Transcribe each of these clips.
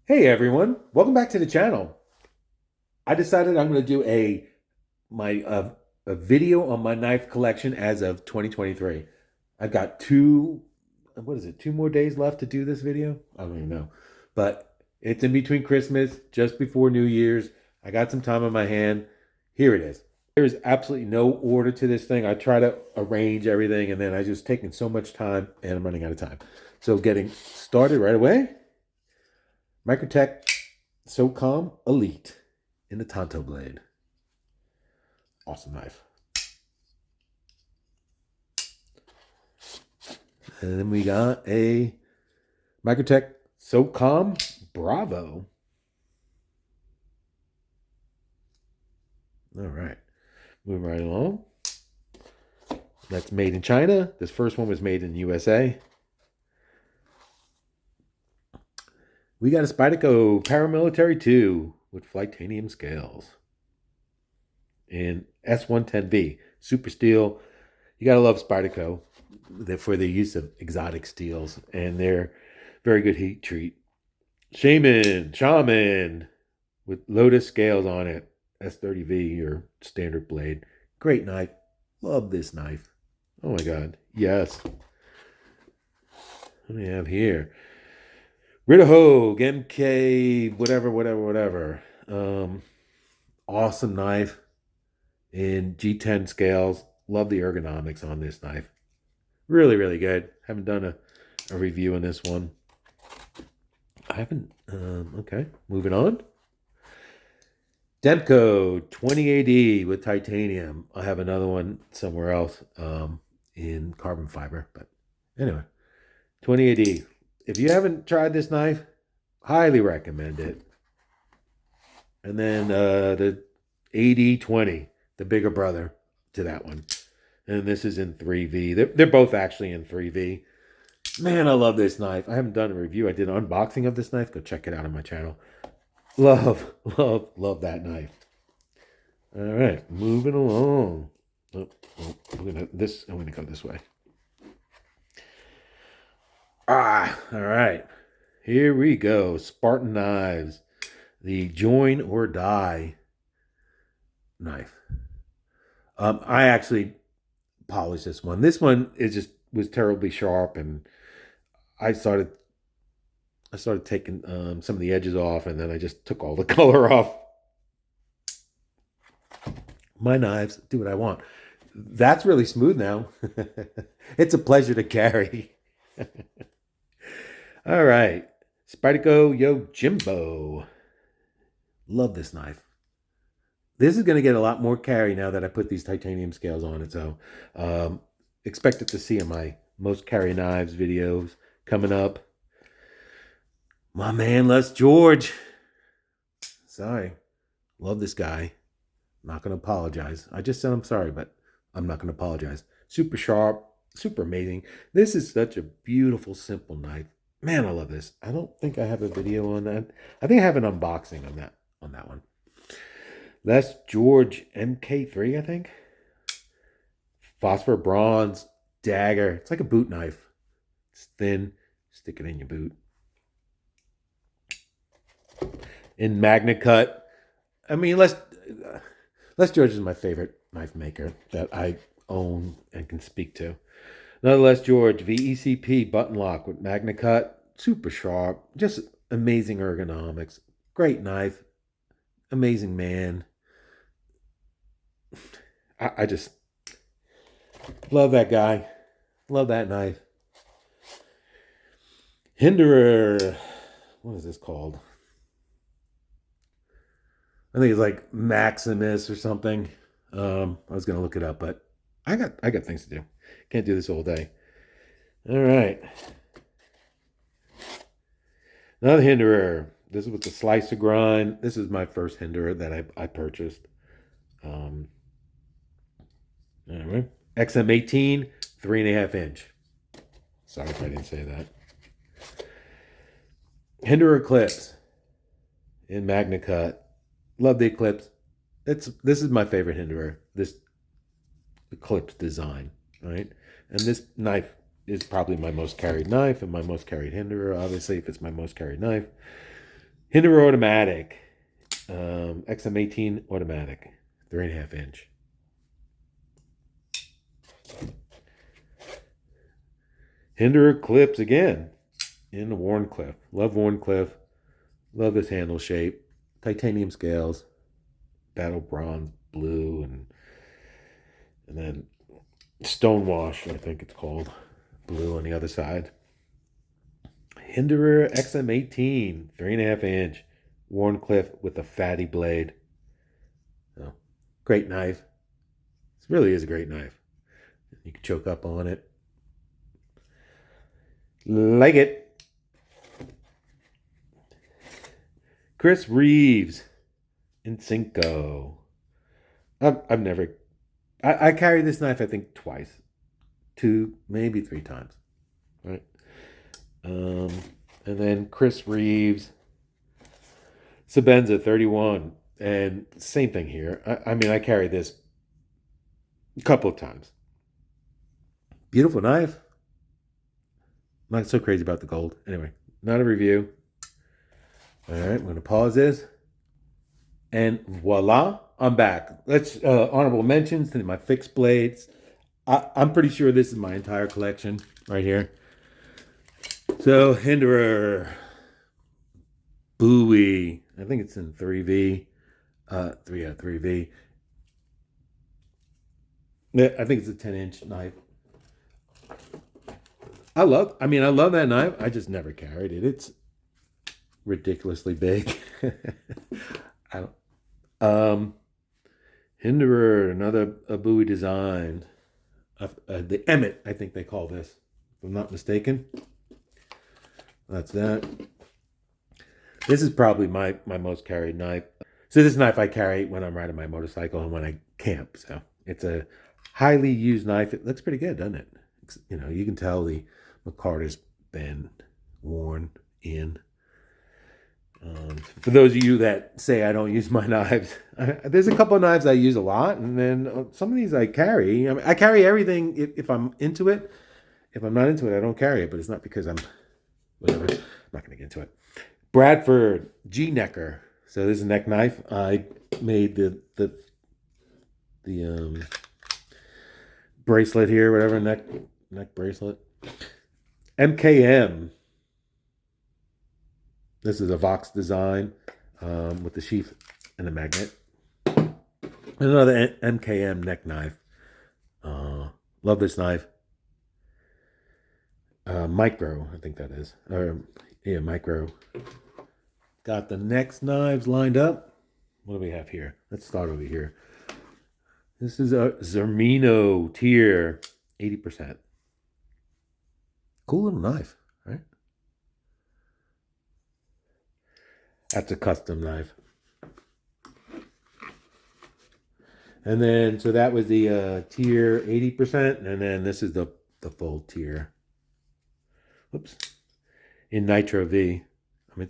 Hey everyone, welcome back to the channel. I decided I'm going to do a video on my knife collection as of 2023. I've got two more days left to do this video. I don't even know. But it's in between Christmas, just before New Year's. I got some time on my hand. Here it is. There is absolutely no order to this thing. I try to arrange everything and then I just taking so much time and I'm running out of time. So getting started right away. Microtech SOCOM Elite in the Tonto blade. Awesome knife. And then we got a Microtech SOCOM Bravo. All right. Moving right along. That's made in China. This first one was made in USA. We got a Spyderco Paramilitary 2 with Flightanium scales. And S110V, super steel. You gotta love Spyderco for their use of exotic steels, and they're very good heat treat. Shaman with Lotus scales on it, S30V or standard blade. Great knife. Love this knife. Oh my god, yes. What do we have here? Hogue MK, whatever. Awesome knife in G10 scales. Love the ergonomics on this knife. Really, really good. Haven't done a review on this one. I haven't. Okay, moving on. Demko 20 AD with titanium. I have another one somewhere else in carbon fiber. But anyway, 20 AD. If you haven't tried this knife, highly recommend it. And then the AD20, the bigger brother to that one. And this is in 3V. They're both actually in 3V. Man, I love this knife. I haven't done a review. I did an unboxing of this knife. Go check it out on my channel. Love that knife. All right, moving along. I'm gonna go this way. All right. Here we go. Spartan knives. The join or die knife. I actually polished this one. This one is just was terribly sharp, and I started I started taking some of the edges off, and then I just took all the color off. My knives do what I want. That's really smooth now. It's a pleasure to carry. All right. Spyderco Yojimbo. Love this knife. This is going to get a lot more carry now that I put these titanium scales on it. So expect it to see in my most carry knives videos coming up. My man, Les George. Sorry. Love this guy. Not going to apologize. I just said I'm sorry, but I'm not going to apologize. Super sharp, super amazing. This is such a beautiful, simple knife. Man, I love this. I don't think I have a video on that. I think I have an unboxing on that one. Les George MK3, I think. Phosphor bronze dagger. It's like a boot knife. It's thin. Stick it in your boot. In Magna Cut. I mean, Les George is my favorite knife maker that I own and can speak to. Another Les George VECP button lock with Magna Cut. Super sharp. Just amazing ergonomics. Great knife. Amazing man. I just love that guy. Love that knife. Hinderer. What is this called? I think it's like Maximus or something. I was gonna look it up, but I got things to do. Can't do this all day. All right. Another Hinderer. This is with the slicer grind. This is my first Hinderer that I purchased. Anyway, XM18, 3.5 inch. Sorry if I didn't say that. Hinderer Eclipse in Magna Cut. Love the Eclipse. This is my favorite Hinderer. This Eclipse design, right? And this knife is probably my most carried knife and my most carried Hinderer. Obviously, if it's my most carried knife, Hinderer automatic. XM18 automatic. 3.5 inch. Hinderer clips again. In the Warncliffe. Love Warncliffe. Love this handle shape. Titanium scales. Battle bronze blue and then stonewash, I think it's called. Blue on the other side. Hinderer XM18, 3.5 inch. Warncliffe with a fatty blade. Oh, great knife. This really is a great knife. You can choke up on it. Like it. Chris Reeves in Cinco. I've never. I carried this knife, I think, twice. 2, maybe 3 times. Right. And then Chris Reeves. Sabenza 31. And same thing here. I mean, I carried this a couple of times. Beautiful knife. Not so crazy about the gold. Anyway, not a review. All right, I'm going to pause this. And voila, I'm back. Let's honorable mentions to my fixed blades. I'm pretty sure this is my entire collection right here. So Hinderer, Bowie. I think it's in 3V. 3V. Yeah, I think it's a 10-inch knife. I love that knife. I just never carried it. It's ridiculously big. I don't. Hinderer, another Bowie design. The Emmett, I think they call this, if I'm not mistaken. That's that. This is probably my most carried knife. So this knife I carry when I'm riding my motorcycle and when I camp. So it's a highly used knife. It looks pretty good, doesn't it? You know, you can tell the McCarter's been worn in. For those of you that say I don't use my knives, there's a couple of knives I use a lot, and then some of these I carry. I mean, I carry everything if I'm into it. If I'm not into it, I don't carry it, but it's not because I'm whatever. I'm not going to get into it. Bradford G Necker. So this is a neck knife. I made the bracelet here, whatever, neck bracelet. MKM. This is a Vox design with the sheath and the magnet. Another MKM neck knife. Love this knife. Micro, I think that is. Yeah, micro. Got the next knives lined up. What do we have here? Let's start over here. This is a Zermino tier, 80%. Cool little knife, right? That's a custom knife. And then, so that was the tier 80%. And then this is the full tier. Whoops. In Nitro V. I mean,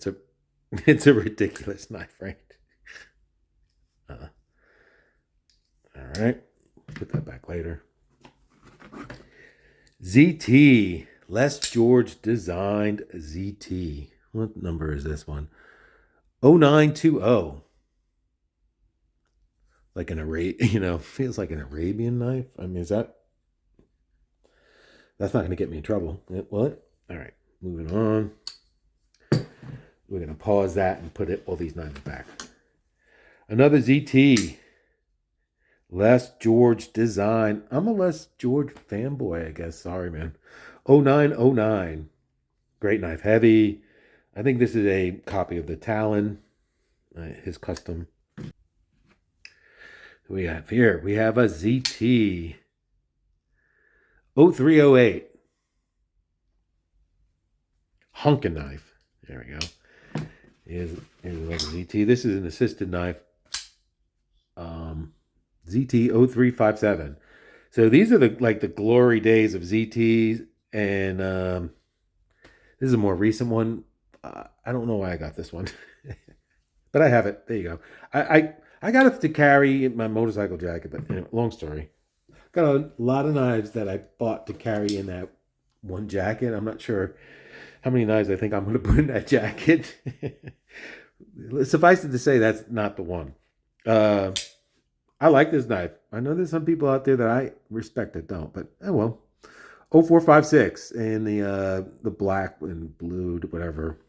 it's a ridiculous knife, right? All right. Put that back later. ZT. Les George designed ZT. What number is this one? 0920. Like an feels like an Arabian knife. I mean, that's not going to get me in trouble. What? All right, moving on. We're going to pause that and put all these knives back. Another ZT. Les George design. I'm a Les George fanboy, I guess. Sorry, man. 0909. Great knife. Heavy. I think this is a copy of the Talon. His custom. Who we have here? We have a ZT 0308 Hunkin knife. There we go. Here's like a ZT. This is an assisted knife. ZT 0357. So these are the glory days of ZTs, and this is a more recent one. I don't know why I got this one, but I have it. There you go. I got it to carry in my motorcycle jacket, but anyway, long story. Got a lot of knives that I bought to carry in that one jacket. I'm not sure how many knives I think I'm going to put in that jacket. Suffice it to say, that's not the one. I like this knife. I know there's some people out there that I respect that don't, but oh well. 0456 in the black and blue, whatever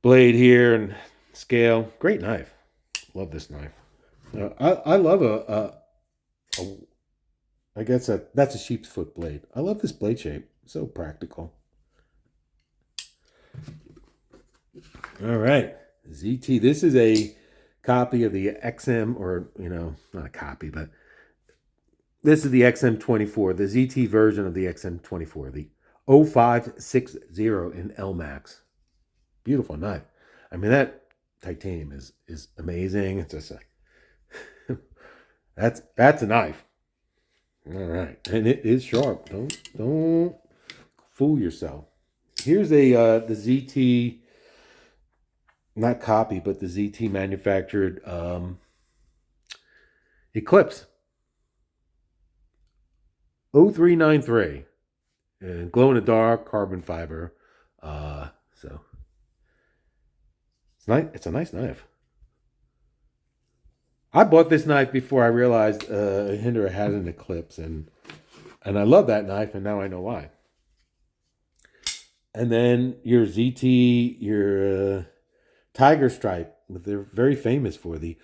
blade here and scale. Great knife. Love this knife. I love a I guess that's a sheep's foot blade. I love this blade shape. So practical. All right, ZT. This is a copy of the XM, or not a copy, but this is the XM24, the ZT version of the XM24, the 0560 in LMAX. Beautiful knife. I mean, that titanium is amazing. It's just that's a knife. All right, and it is sharp. Don't fool yourself. Here's the ZT, not copy, but the ZT manufactured Eclipse 0393, and glow in the dark carbon fiber. So it's nice. It's a nice knife. I bought this knife before I realized Hinderer had an Eclipse, and I love that knife, and now I know why. And then your ZT, your Tiger Stripe, they're very famous for the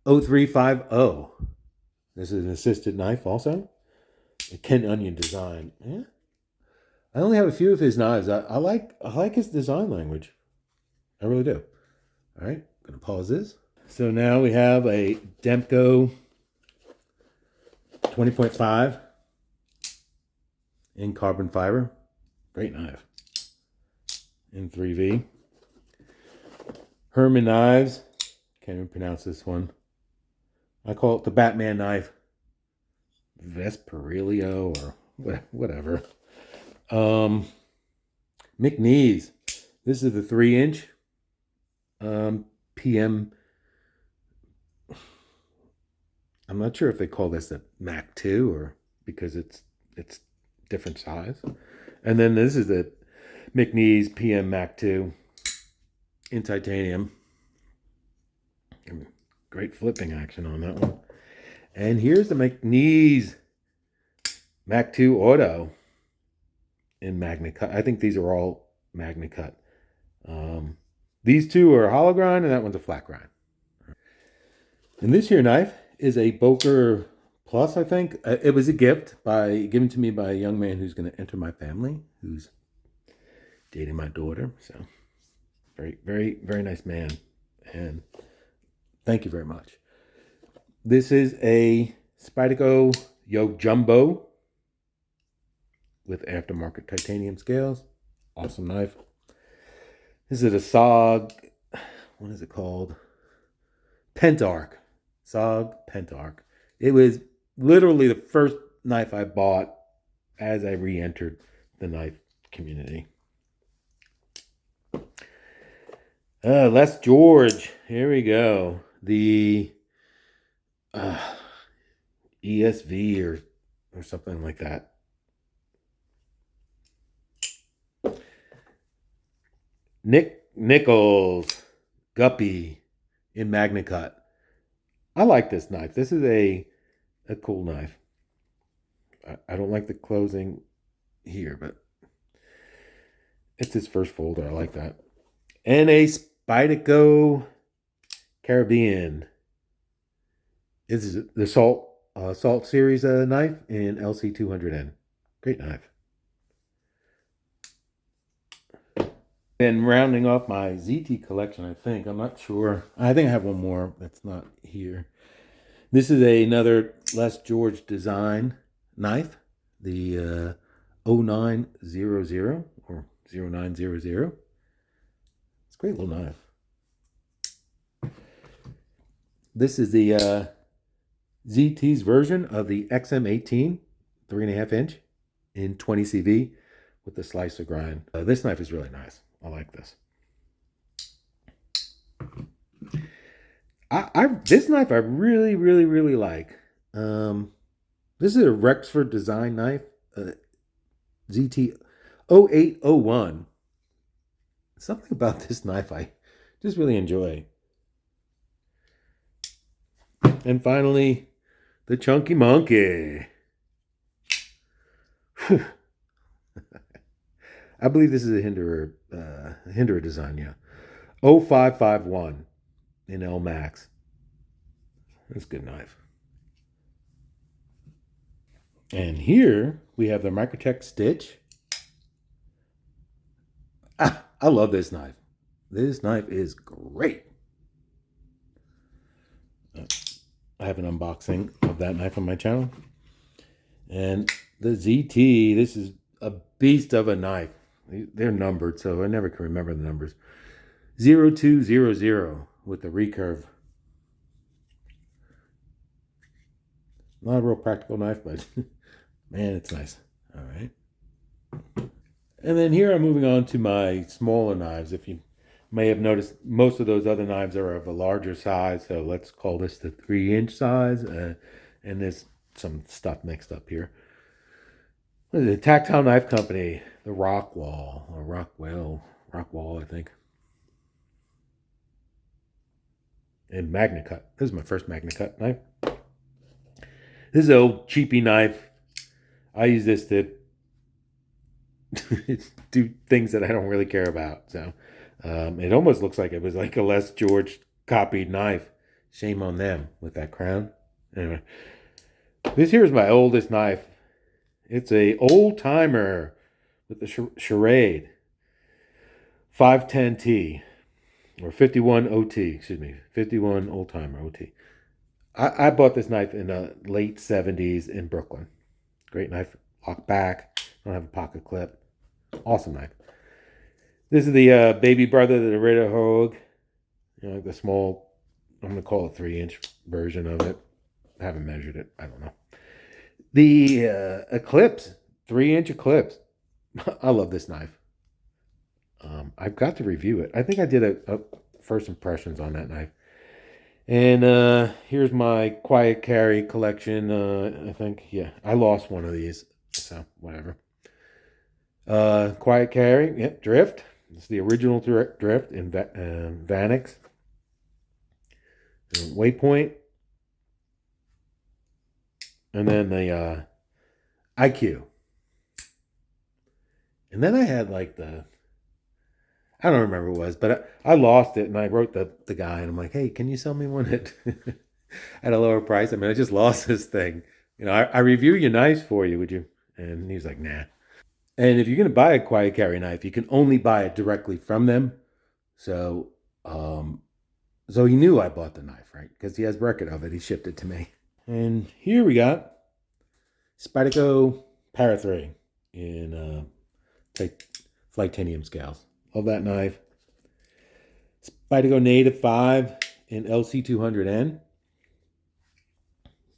0350. This is an assisted knife also. A Ken Onion design. Yeah. I only have a few of his knives. I like his design language. I really do. All right, I'm gonna pause this. So now we have a Demko 20.5 in carbon fiber. Great knife. In 3V. Herman knives. Can't even pronounce this one. I call it the Batman knife. Vesperilio or whatever. McNees. This is the 3-inch PM. I'm not sure if they call this a Mac 2 or because it's different size. And then this is the McNees PM Mac 2 in titanium. Great flipping action on that one. And here's the McNees Mac 2 Auto in Magna Cut. I think these are all Magna Cut. These two are hollow grind, and that one's a flat grind. And this here knife is a Boker Plus, I think. It was a gift given to me by a young man who's going to enter my family, who's dating my daughter. So very, very, very nice man. And thank you very much. This is a Spyderco Jumbo with aftermarket titanium scales. Awesome knife. This is a SOG, what is it called? Pentarch. SOG Pentarch. It was literally the first knife I bought as I re-entered the knife community. Les George. Here we go. The ESV or something like that. Nichols Guppy in Magna Cut. I like this knife. This is a cool knife. I don't like the closing here, but it's his first folder. I like that. And a Spyderco Caribbean. This is the Salt Series knife in LC200N. Great knife. And rounding off my ZT collection, I think. I'm not sure. I think I have one more that's not here. This is another Les George design knife. The 0900 or 0900. It's a great little knife. This is the ZT's version of the XM18 3.5 inch in 20 CV with the slicer grind. This knife is really nice. I like this. This knife I really, really, really like. This is a Rexford design knife, ZT 0801. Something about this knife I just really enjoy. And finally, the Chunky Monkey. Whew. I believe this is a Hinderer design, yeah. 0551 in L Max. That's a good knife. And here we have the Microtech Stitch. I love this knife. This knife is great. I have an unboxing of that knife on my channel. And the ZT, this is a beast of a knife. They're numbered, so I never can remember the numbers. 0200 with the recurve. Not a real practical knife, but man, it's nice. All right. And then here I'm moving on to my smaller knives. If you may have noticed, most of those other knives are of a larger size. So let's call this the 3-inch size. And there's some stuff mixed up here. What is it? Tactile Knife Company, the Rockwall, or Rockwall, I think. And Magna Cut. This is my first Magna Cut knife. This is an old cheapy knife. I use this to do things that I don't really care about. So it almost looks like it was like a Les George copied knife. Shame on them with that crown. Anyway, this here is my oldest knife. It's a old timer with the charade 510T or 51 OT. Excuse me, 51 old timer OT. I bought this knife in the late 70s in Brooklyn. Great knife, lock back. Don't have a pocket clip. Awesome knife. This is the baby brother to the Ritter Hogue. You know, the small, I'm going to call it 3-inch version of it. I haven't measured it. I don't know. The Eclipse, 3-inch Eclipse. I love this knife. I've got to review it. I think I did a first impressions on that knife. And here's my quiet carry collection. I think, yeah, I lost one of these, so whatever. Quiet carry, yep, Drift. It's the original Drift in Vanix. Waypoint. And then the IQ. And then I had like I don't remember what it was, but I lost it, and I wrote the guy, and I'm like, hey, can you sell me one at a lower price? I mean, I just lost this thing. You know, I review your knives for you, would you? And he was like, nah. And if you're going to buy a quiet carry knife, you can only buy it directly from them. So, so he knew I bought the knife, right? Because he has record of it. He shipped it to me. And here we got Spyderco Para 3 in Flightanium scales. Love that knife. Spyderco Native 5 in LC200N.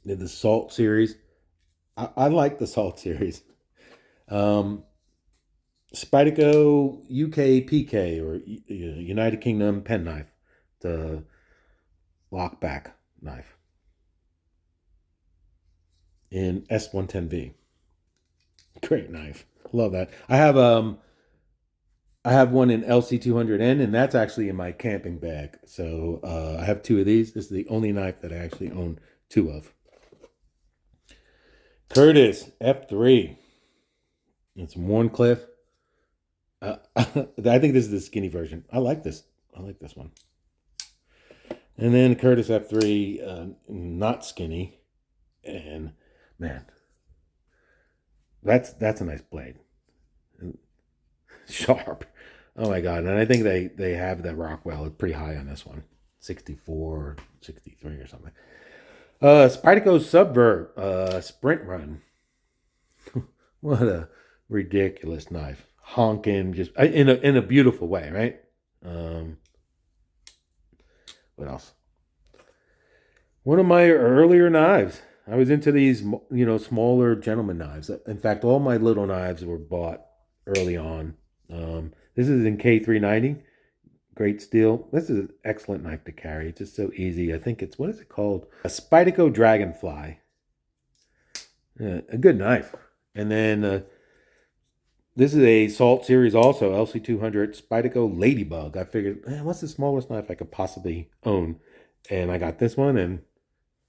The Salt series. I like the Salt series. Spyderco UK PK or United Kingdom penknife. The lockback knife. In S110V. Great knife. Love that. I have one in LC200N, and that's actually in my camping bag. So I have 2 of these. This is the only knife that I actually own 2 of. Curtis F3. It's Warncliffe. I think this is the skinny version. I like this. I like this one. And then Curtis F3, not skinny. And man, that's a nice blade. Sharp. Oh my god. And I think they have the Rockwell pretty high on this one. 64 or 63 or something. Spyderco Subvert Sprint Run. What a ridiculous knife. Honking just in a beautiful way, right? What else? One of my earlier knives. I was into these, smaller gentleman knives. In fact, all my little knives were bought early on. This is in K390. Great steel. This is an excellent knife to carry. It's just so easy. I think it's, what is it called? A Spyderco Dragonfly. A good knife. And then This is a Salt series also, LC200 Spyderco Ladybug. I figured, man, what's the smallest knife I could possibly own? And I got this one, and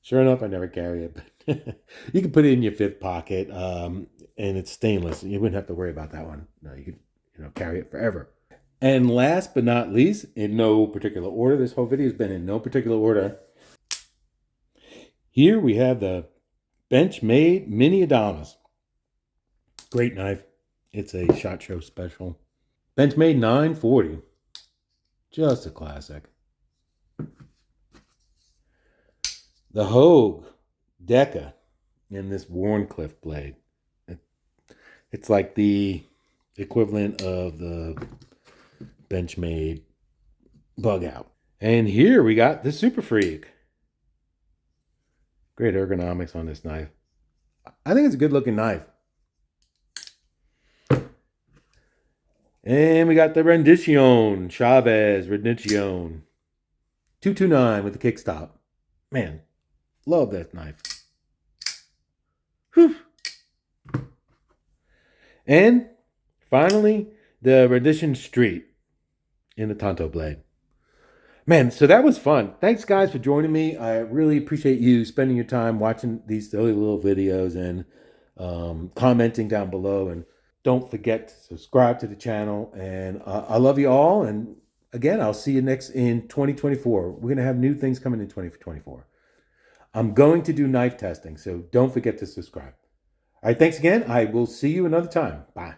sure enough, I never carry it. But you can put it in your fifth pocket, and it's stainless. You wouldn't have to worry about that one. No, you could, carry it forever. And last but not least, in no particular order, this whole video has been in no particular order. Here we have the Benchmade Mini Adamas. Great knife. It's a SHOT Show special. Benchmade 940. Just a classic. The Hogue Deca in this Warncliffe blade. It's like the equivalent of the Benchmade Bug Out. And here we got the Super Freak. Great ergonomics on this knife. I think it's a good looking knife. And we got the Rendition, Chavez Rendition 229 with the kickstop. Man, love that knife. Whew. And finally, the Rendition Street in the Tonto blade. Man, so that was fun. Thanks, guys, for joining me. I really appreciate you spending your time watching these silly little videos and commenting down below. And don't forget to subscribe to the channel. And I love you all. And again, I'll see you next in 2024. We're going to have new things coming in 2024. I'm going to do knife testing, so don't forget to subscribe. All right, thanks again. I will see you another time. Bye.